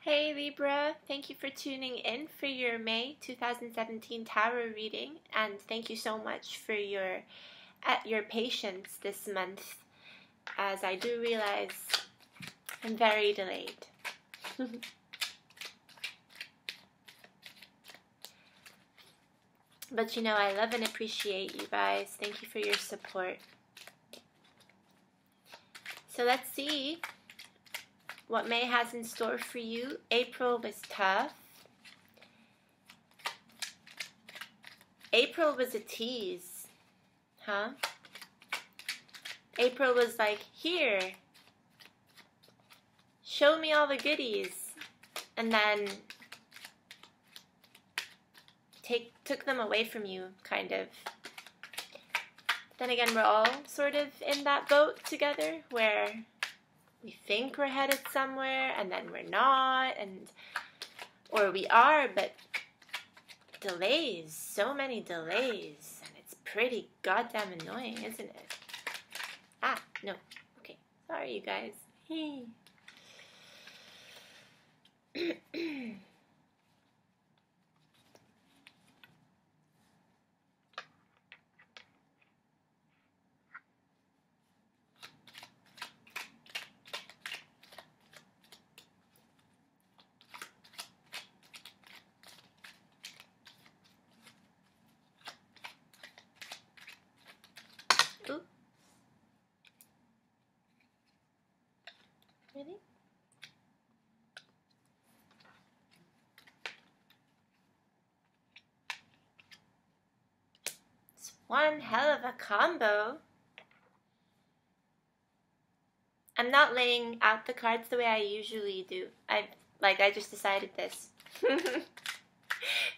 Hey Libra, thank you for tuning in for your May 2017 tarot reading, and thank you so much for your patience this month, as I do realize I'm very delayed. But you know, I love and appreciate you guys. Thank you for your support. So let's see what May has in store for you. April was tough. April was a tease, huh? April was like, here, show me all the goodies, and then took them away from you, kind of. Then again, we're all sort of in that boat together, where we think we're headed somewhere, and then we're not, or we are, but delays, so many delays, and it's pretty goddamn annoying, isn't it? Ah, no, okay, sorry you guys. Ooh. Really? It's one hell of a combo. I'm not laying out the cards the way I usually do. I just decided this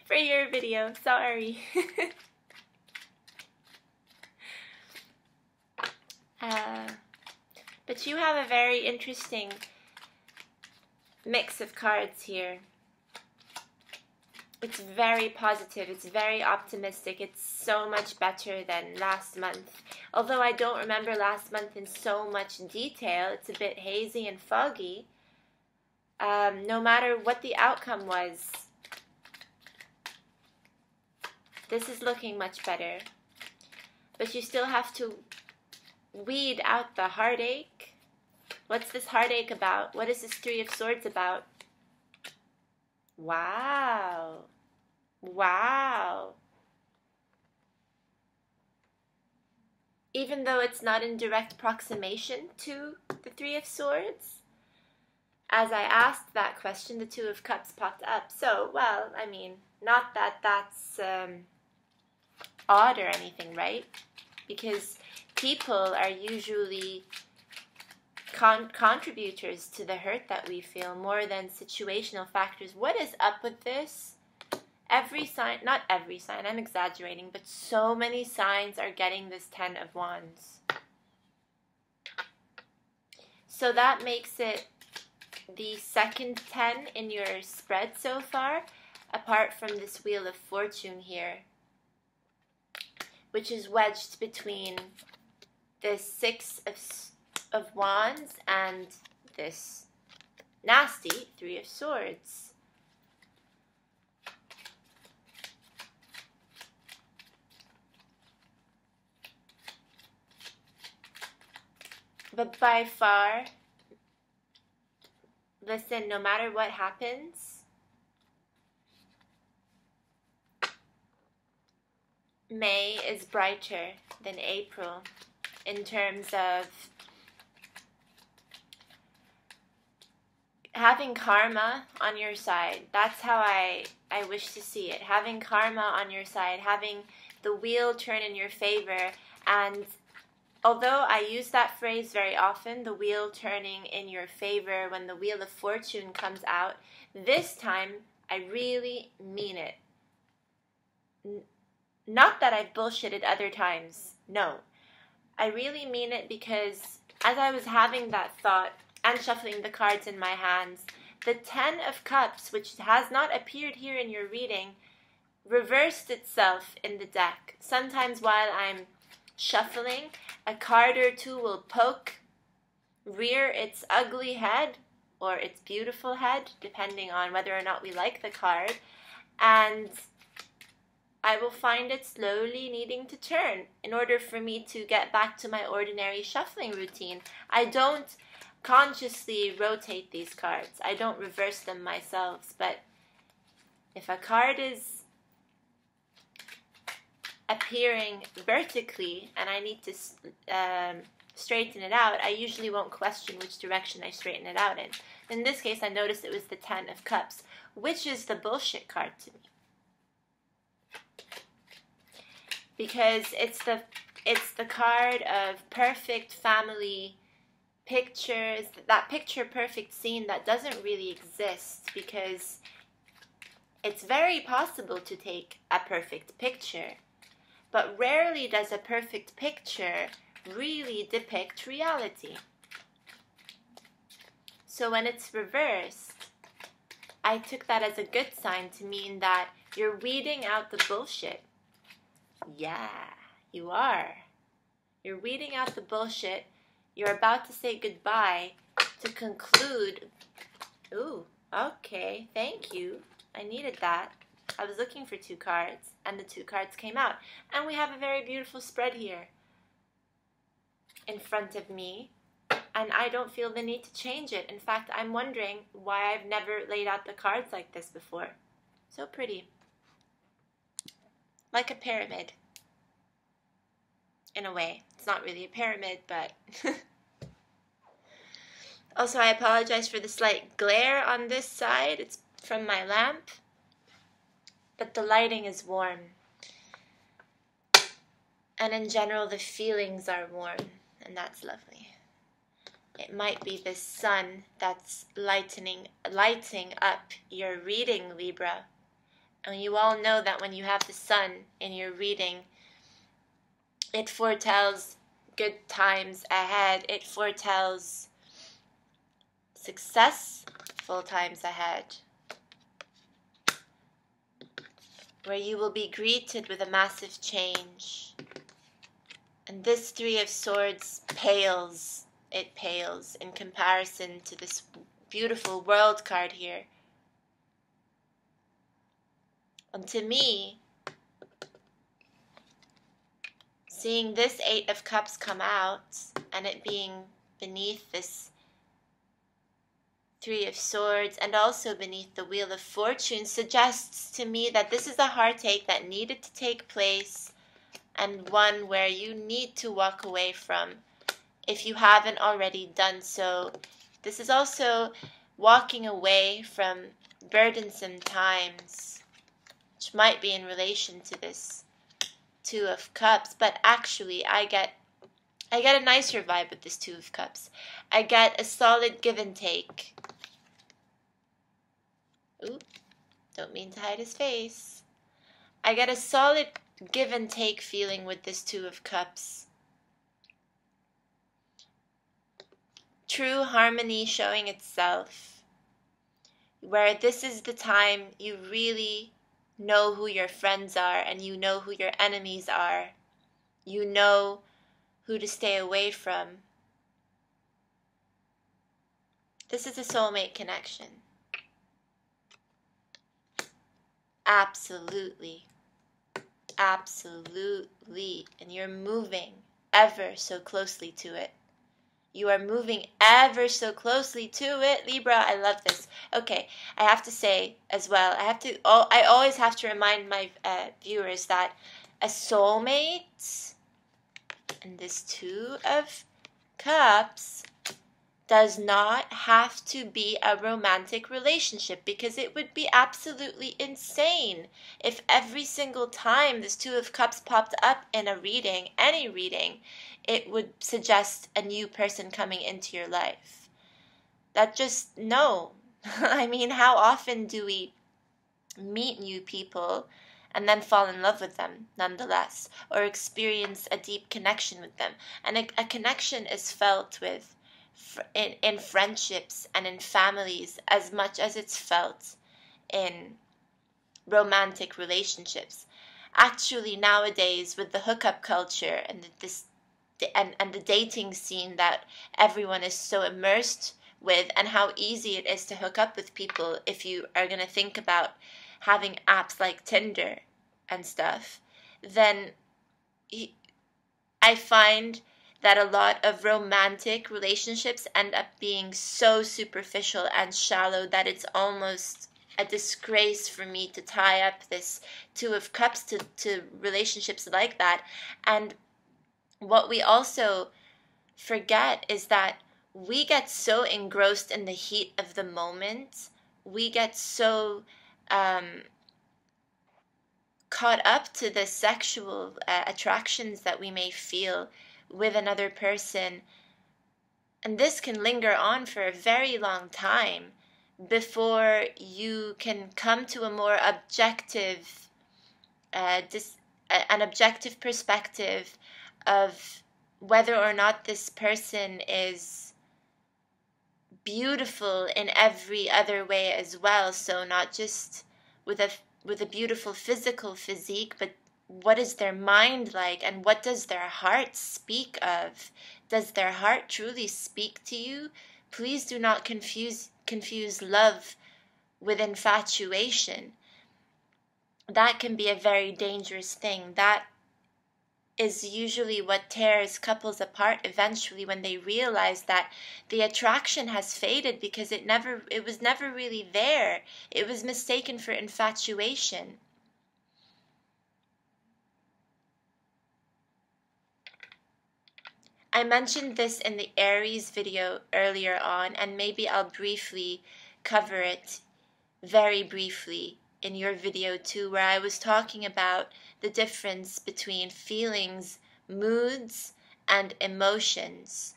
for your video. Sorry. But you have a very interesting mix of cards here. It's very positive, it's very optimistic, it's so much better than last month. Although I don't remember last month in so much detail, it's a bit hazy and foggy. No matter what the outcome was, this is looking much better. But you still have to weed out the heartache. What's this heartache about? What is this Three of Swords about? Wow. Wow. Even though it's not in direct proximation to the Three of Swords, as I asked that question, the Two of Cups popped up. So, well, I mean, not that that's odd or anything, right? Because people are usually contributors to the hurt that we feel more than situational factors. What is up with this? Every sign, not every sign, I'm exaggerating, but so many signs are getting this Ten of Wands. So that makes it the second 10 in your spread so far, apart from this Wheel of Fortune here, which is wedged between the Six of Wands and this nasty Three of Swords. But by far, listen, no matter what happens, May is brighter than April in terms of having karma on your side. That's how I wish to see it. Having karma on your side, having the wheel turn in your favor. And although I use that phrase very often, the wheel turning in your favor, when the Wheel of Fortune comes out, this time I really mean it. Not that I've bullshitted other times, no. I really mean it because as I was having that thought and shuffling the cards in my hands, the Ten of Cups, which has not appeared here in your reading, reversed itself in the deck. Sometimes while I'm shuffling, a card or two will rear its ugly head or its beautiful head, depending on whether or not we like the card. And I will find it slowly needing to turn in order for me to get back to my ordinary shuffling routine. I don't consciously rotate these cards. I don't reverse them myself. But if a card is appearing vertically and I need to straighten it out, I usually won't question which direction I straighten it out in. In this case, I noticed it was the 10 of Cups, which is the bullshit card to me. Because it's the card of perfect family pictures, that picture perfect scene that doesn't really exist, because it's very possible to take a perfect picture, but rarely does a perfect picture really depict reality. So when it's reversed, I took that as a good sign to mean that you're weeding out the bullshit. Yeah, you are. You're weeding out the bullshit. You're about to say goodbye to conclude. Ooh, okay, thank you. I needed that. I was looking for 2 cards, and the 2 cards came out. And we have a very beautiful spread here in front of me, and I don't feel the need to change it. In fact, I'm wondering why I've never laid out the cards like this before. So pretty. Like a pyramid. In a way. It's not really a pyramid, but... Also, I apologize for the slight glare on this side. It's from my lamp. But the lighting is warm. And in general, the feelings are warm. And that's lovely. It might be the sun that's lighting up your reading, Libra. And you all know that when you have the sun in your reading, it foretells good times ahead. It foretells successful times ahead, where you will be greeted with a massive change. And this 3 of Swords pales. It pales in comparison to this beautiful World card here. And to me, seeing this 8 of Cups come out and it being beneath this 3 of Swords and also beneath the Wheel of Fortune suggests to me that this is a heartache that needed to take place, and one where you need to walk away from if you haven't already done so. This is also walking away from burdensome times, which might be in relation to this 2 of Cups, but actually I get a nicer vibe with this 2 of Cups. I get a solid give and take. Ooh, don't mean to hide his face. I get a solid give and take feeling with this 2 of Cups. True harmony showing itself, where this is the time you really know who your friends are and you know who your enemies are. You know who to stay away from. This is a soulmate connection. Absolutely. Absolutely. And you're moving ever so closely to it. You are moving ever so closely to it, Libra. I love this. Okay, I have to say as well, I always have to remind my viewers that a soulmate and this 2 of Cups does not have to be a romantic relationship, because it would be absolutely insane if every single time this 2 of Cups popped up in a reading, any reading, it would suggest a new person coming into your life. That just, no. I mean, how often do we meet new people and then fall in love with them nonetheless, or experience a deep connection with them? And a connection is felt with in friendships and in families as much as it's felt in romantic relationships. Actually, nowadays, with the hookup culture and the dating scene that everyone is so immersed with, and how easy it is to hook up with people if you are going to think about having apps like Tinder and stuff, then I find that a lot of romantic relationships end up being so superficial and shallow that it's almost a disgrace for me to tie up this Two of Cups to relationships like that. And what we also forget is that we get so engrossed in the heat of the moment. We get so caught up to the sexual attractions that we may feel with another person. And this can linger on for a very long time before you can come to a more objective, an objective perspective of whether or not this person is beautiful in every other way as well. So not just with a beautiful physical physique, but what is their mind like, and what does their heart speak of? Does their heart truly speak to you? Please do not confuse love with infatuation. That can be a very dangerous thing. That is usually what tears couples apart eventually, when they realize that the attraction has faded because it was never really there. It was mistaken for infatuation. I mentioned this in the Aries video earlier on, and maybe I'll briefly cover it, very briefly, in your video too, where I was talking about the difference between feelings, moods, and emotions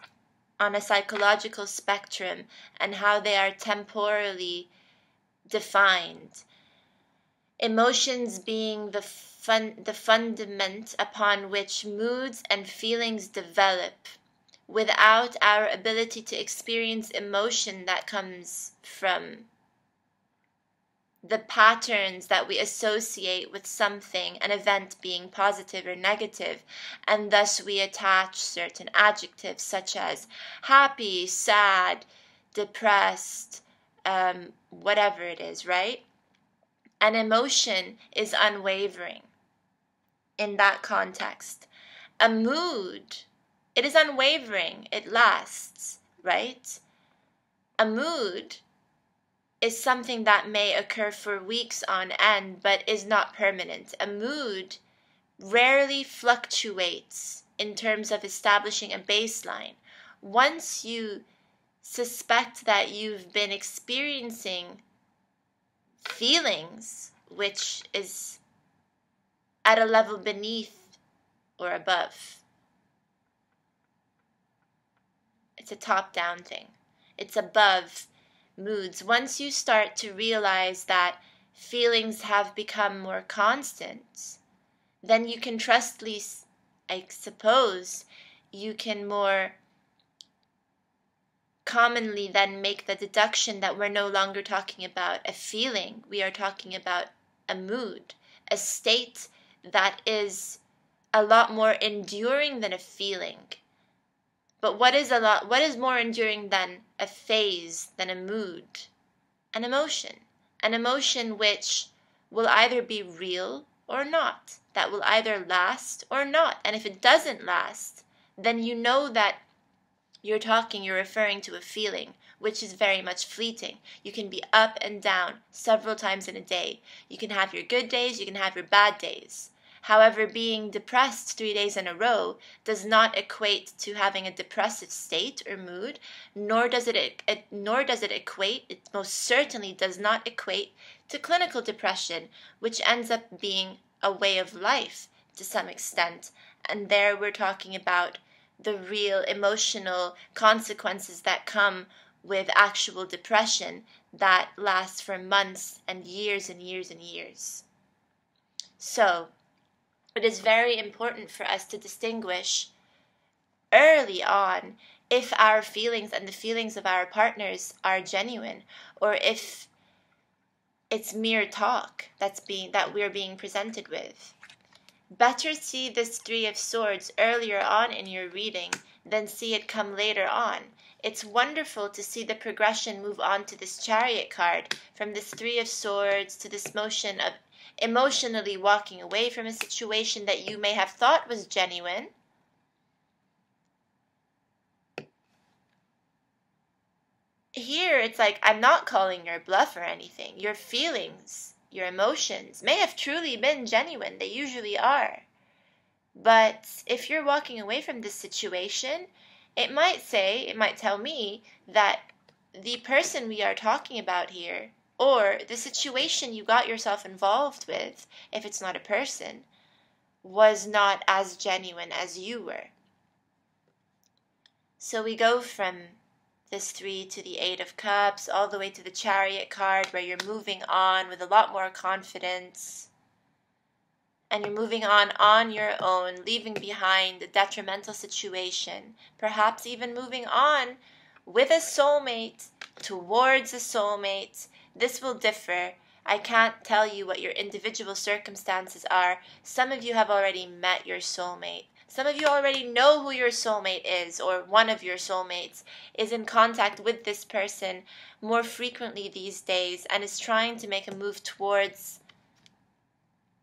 on a psychological spectrum, and how they are temporally defined. Emotions being the fundament upon which moods and feelings develop. Without our ability to experience emotion that comes from the patterns that we associate with something, an event being positive or negative, and thus we attach certain adjectives such as happy, sad, depressed, whatever it is, right? An emotion is unwavering in that context. A mood, it is unwavering, it lasts, right? A mood is something that may occur for weeks on end, but is not permanent. A mood rarely fluctuates in terms of establishing a baseline. Once you suspect that you've been experiencing feelings, which is at a level beneath or above, it's a top-down thing. It's above moods. Once you start to realize that feelings have become more constant, then you can I suppose, you can more commonly then make the deduction that we're no longer talking about a feeling. We are talking about a mood, a state that is a lot more enduring than a feeling. But what is more enduring than a phase, than a mood? An emotion. An emotion which will either be real or not. That will either last or not. And if it doesn't last, then you know that you're referring to a feeling, which is very much fleeting. You can be up and down several times in a day. You can have your good days, you can have your bad days. However, being depressed 3 days in a row does not equate to having a depressive state or mood, nor does it equate, it most certainly does not equate to clinical depression, which ends up being a way of life to some extent. And there we're talking about the real emotional consequences that come with actual depression that lasts for months and years and years and years. So, it is very important for us to distinguish early on if our feelings and the feelings of our partners are genuine, or if it's mere talk that we're being presented with. Better see this Three of Swords earlier on in your reading than see it come later on. it's wonderful to see the progression move on to this Chariot card, from this Three of Swords to this motion of emotionally walking away from a situation that you may have thought was genuine. Here, it's like, I'm not calling your bluff or anything. Your feelings, your emotions may have truly been genuine. They usually are. But if you're walking away from this situation, it might tell me that the person we are talking about here, or the situation you got yourself involved with, if it's not a person, was not as genuine as you were. So we go from this 3 to the 8 of Cups, all the way to the Chariot card, where you're moving on with a lot more confidence. And you're moving on your own, leaving behind a detrimental situation. Perhaps even moving on with a soulmate, towards a soulmate. This will differ. I can't tell you what your individual circumstances are. Some of you have already met your soulmate. Some of you already know who your soulmate is, or one of your soulmates is in contact with this person more frequently these days and is trying to make a move towards,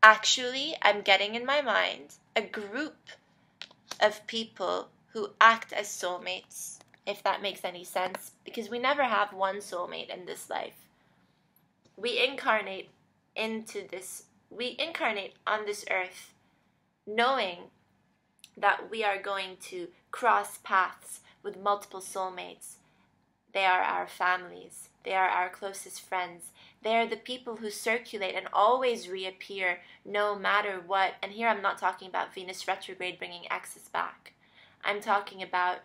actually, I'm getting in my mind, a group of people who act as soulmates, if that makes any sense, because we never have one soulmate in this life. We incarnate on this earth knowing that we are going to cross paths with multiple soulmates. They are our families. They are our closest friends. They are the people who circulate and always reappear no matter what. And here I'm not talking about Venus retrograde bringing exes back. I'm talking about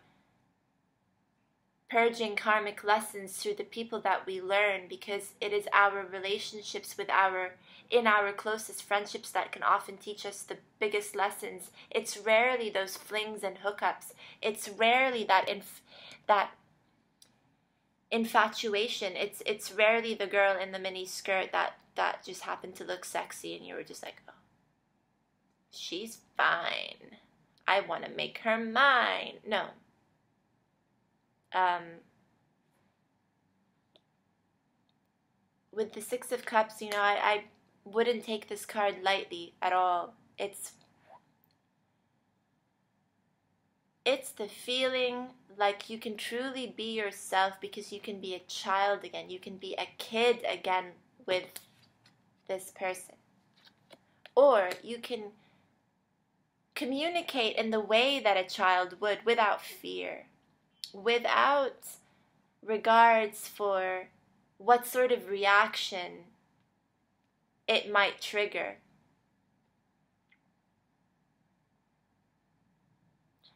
purging karmic lessons through the people that we learn, because it is our relationships in our closest friendships that can often teach us the biggest lessons. It's rarely those flings and hookups. It's rarely that infatuation. It's rarely the girl in the mini skirt that just happened to look sexy and you were just like, oh, she's fine, I want to make her mine. No. With the Six of Cups, I wouldn't take this card lightly at all. It's the feeling like you can truly be yourself, because you can be a child again. You can be a kid again with this person. Or you can communicate in the way that a child would, without fear, without regards for what sort of reaction it might trigger.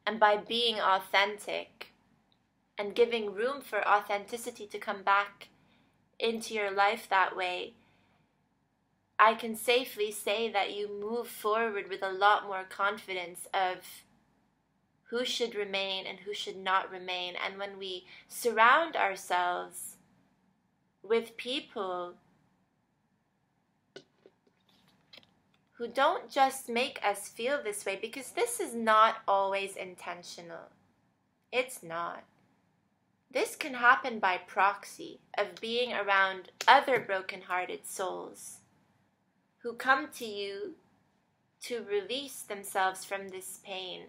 And by being authentic and giving room for authenticity to come back into your life that way, I can safely say that you move forward with a lot more confidence of who should remain and who should not remain. And when we surround ourselves with people who don't just make us feel this way, because this is not always intentional. It's not. This can happen by proxy of being around other broken-hearted souls who come to you to release themselves from this pain.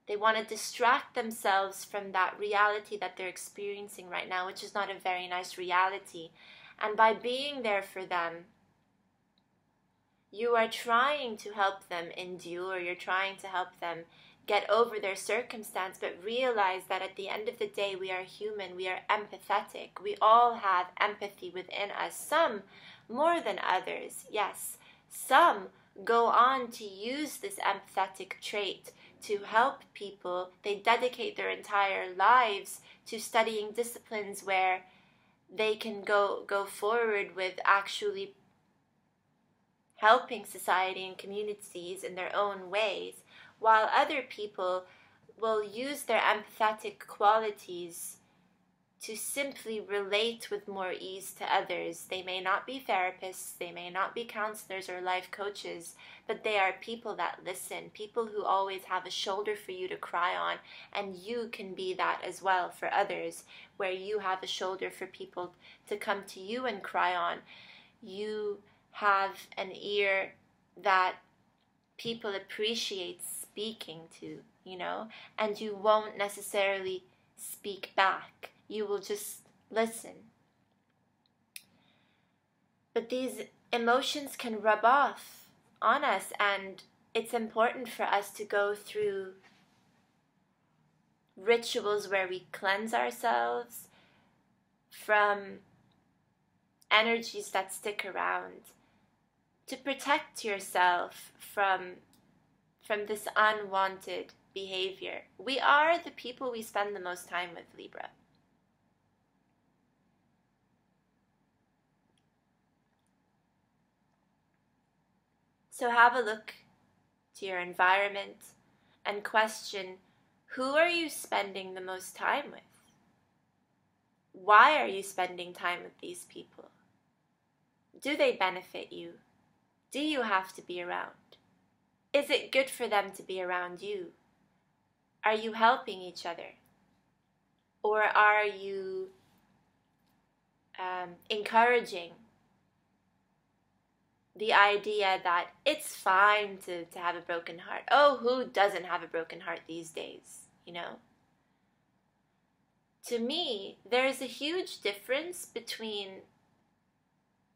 They want to distract themselves from that reality that they're experiencing right now, which is not a very nice reality. And by being there for them, you are trying to help them endure. You're trying to help them get over their circumstance, but realize that at the end of the day, we are human. We are empathetic. We all have empathy within us. Some more than others, yes. Some go on to use this empathetic trait to help people. They dedicate their entire lives to studying disciplines where they can go forward with actually helping society and communities in their own ways, while other people will use their empathetic qualities to simply relate with more ease to others. They may not be therapists, they may not be counselors or life coaches, but they are people that listen, people who always have a shoulder for you to cry on, and you can be that as well for others, where you have a shoulder for people to come to you and cry on. You have an ear that people appreciate speaking to, and you won't necessarily speak back. You will just listen. But these emotions can rub off on us, and it's important for us to go through rituals where we cleanse ourselves from energies that stick around, to protect yourself from this unwanted behavior. We are the people we spend the most time with, Libra. So have a look to your environment and question, who are you spending the most time with? Why are you spending time with these people? Do they benefit you? Do you have to be around? Is it good for them to be around you? Are you helping each other? Or are you encouraging the idea that it's fine to have a broken heart? Oh, who doesn't have a broken heart these days, To me, there is a huge difference between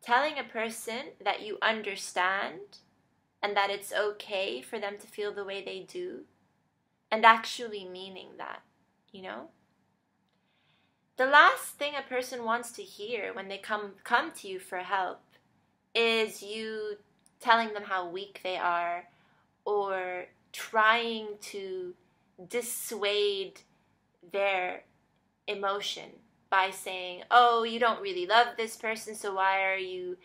telling a person that you understand and that it's okay for them to feel the way they do, and actually meaning that, The last thing a person wants to hear when they come to you for help is you telling them how weak they are, or trying to dissuade their emotion by saying, oh, you don't really love this person, so why are you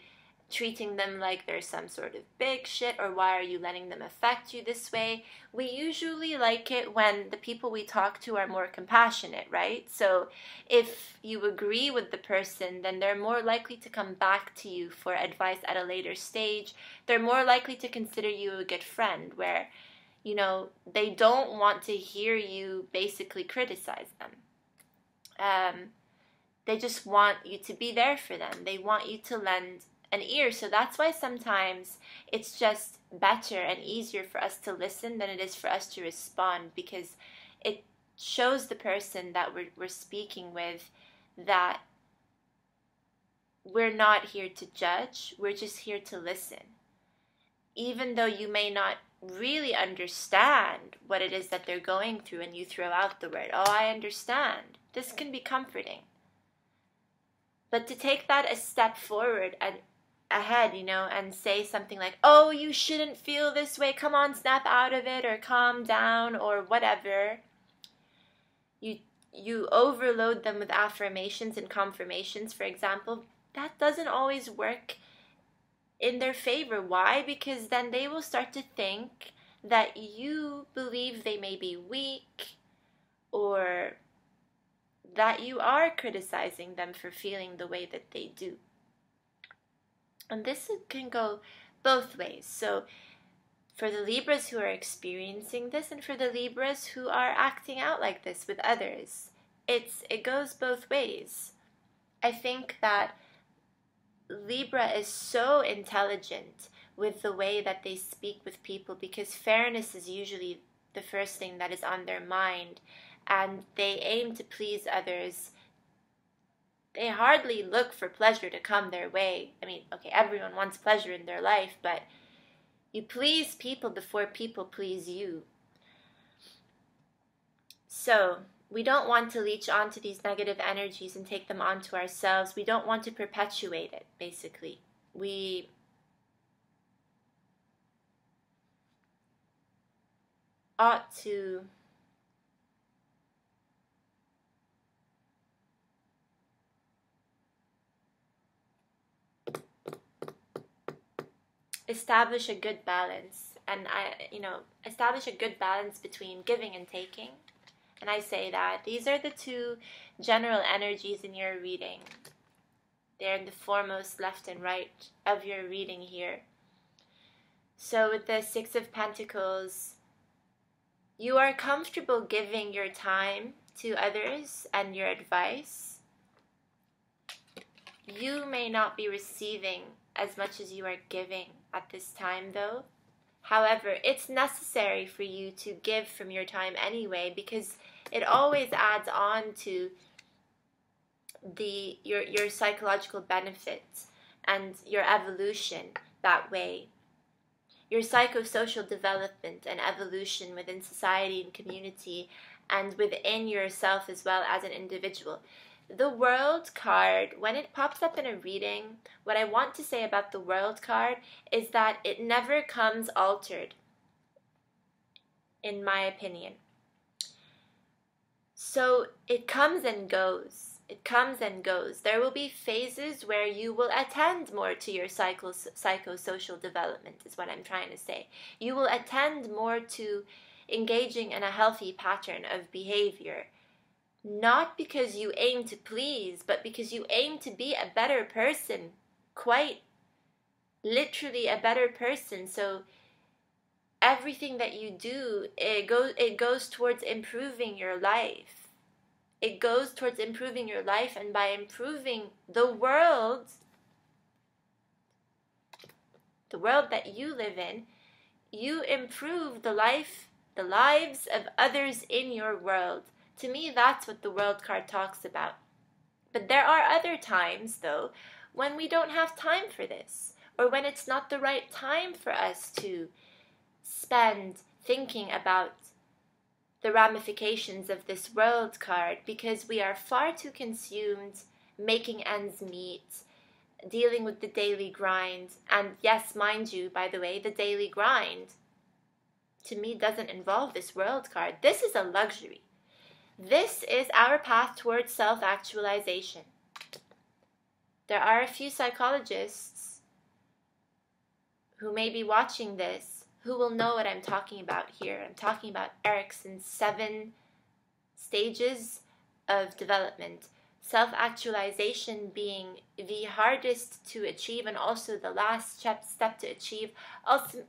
treating them like they're some sort of big shit, or why are you letting them affect you this way? We usually like it when the people we talk to are more compassionate, right? So if you agree with the person, then they're more likely to come back to you for advice at a later stage. They're more likely to consider you a good friend, where, they don't want to hear you basically criticize them. They just want you to be there for them. They want you to lend an ear. So that's why sometimes it's just better and easier for us to listen than it is for us to respond, because it shows the person that we're speaking with that we're not here to judge, we're just here to listen. Even though you may not really understand what it is that they're going through, and you throw out the word, oh, I understand, this can be comforting. But to take that a step forward and ahead, and say something like, oh, you shouldn't feel this way, come on, snap out of it, or calm down, or whatever. You overload them with affirmations and confirmations, for example. That doesn't always work in their favor. Why? Because then they will start to think that you believe they may be weak, or that you are criticizing them for feeling the way that they do. And this can go both ways. So for the Libras who are experiencing this, and for the Libras who are acting out like this with others, it goes both ways. I think that Libra is so intelligent with the way that they speak with people, because fairness is usually the first thing that is on their mind, and they aim to please others. They hardly look for pleasure to come their way. I mean, okay, everyone wants pleasure in their life, but you please people before people please you. So we don't want to leech onto these negative energies and take them onto ourselves. We don't want to perpetuate it, basically. We ought to establish a good balance, and establish a good balance between giving and taking, And I say that these are the two general energies in your reading. They're in the foremost left and right of your reading here. So with the Six of Pentacles, you are comfortable giving your time to others and your advice. You may not be receiving as much as you are giving at this time though. However, it's necessary for you to give from your time anyway, because it always adds on to your psychological benefits and your evolution that way. Your psychosocial development and evolution within society and community and within yourself as well as an individual. The World card, when it pops up in a reading, what I want to say about the World card is that it never comes altered, in my opinion. So it comes and goes. It comes and goes. There will be phases where you will attend more to your psychosocial development, is what I'm trying to say. You will attend more to engaging in a healthy pattern of behavior. Not because you aim to please, but because you aim to be a better person. Quite literally a better person. So everything that you do, it goes towards improving your life. It goes towards improving your life, and by improving the world that you live in, you improve the lives of others in your world. To me, that's what the World card talks about. But there are other times, though, when we don't have time for this, or when it's not the right time for us to spend thinking about the ramifications of this World card, because we are far too consumed making ends meet, dealing with the daily grind. And yes, mind you, by the way, the daily grind to me doesn't involve this World card. This is a luxury. This is our path towards self-actualization. There are a few psychologists who may be watching this who will know what I'm talking about here. I'm talking about Erikson's 7 stages of development. Self-actualization being the hardest to achieve and also the last step to achieve.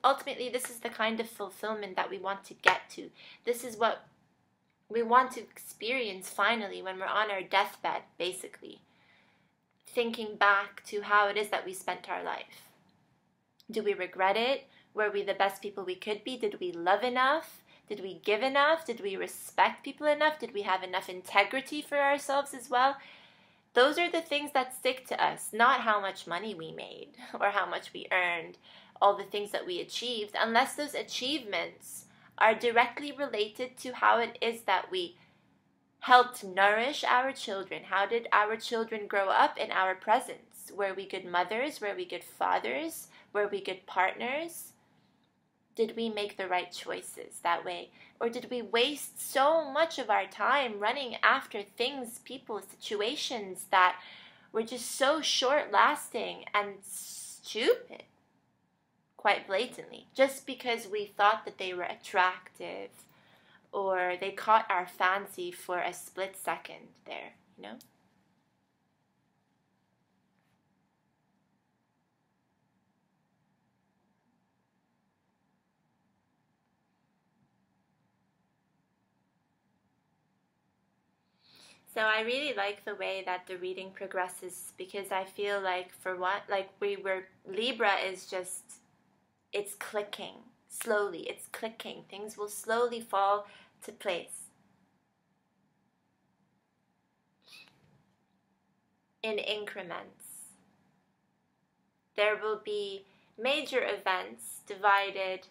Ultimately, this is the kind of fulfillment that we want to get to. This is what we want to experience finally when we're on our deathbed, basically. Thinking back to how it is that we spent our life. Do we regret it? Were we the best people we could be? Did we love enough? Did we give enough? Did we respect people enough? Did we have enough integrity for ourselves as well? Those are the things that stick to us, not how much money we made or how much we earned, all the things that we achieved, unless those achievements are directly related to how it is that we helped nourish our children. How did our children grow up in our presence? Were we good mothers? Were we good fathers? Were we good partners? Did we make the right choices that way? Or did we waste so much of our time running after things, people, situations that were just so short-lasting and stupid? Quite blatantly, just because we thought that they were attractive or they caught our fancy for a split second there, you know? So I really like the way that the reading progresses, because I feel like Libra is just, it's clicking slowly. It's clicking. Things will slowly fall to place. In increments. There will be major events divided,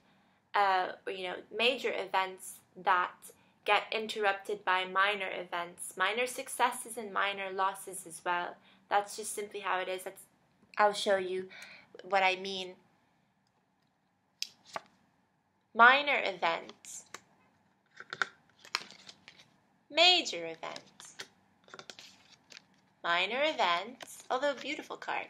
major events that get interrupted by minor events, minor successes and minor losses as well. That's just simply how it is. I'll show you what I mean. Minor events, major events, minor events, although beautiful card.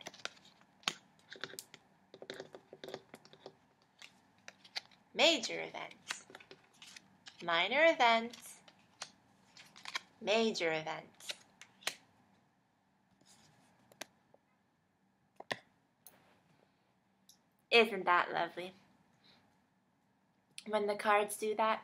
Major events, minor events, Major event. Isn't that lovely? When the cards do that.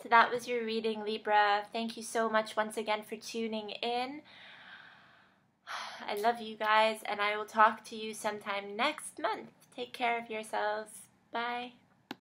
So that was your reading, Libra. Thank you so much once again for tuning in. I love you guys, and I will talk to you sometime next month. Take care of yourselves. Bye.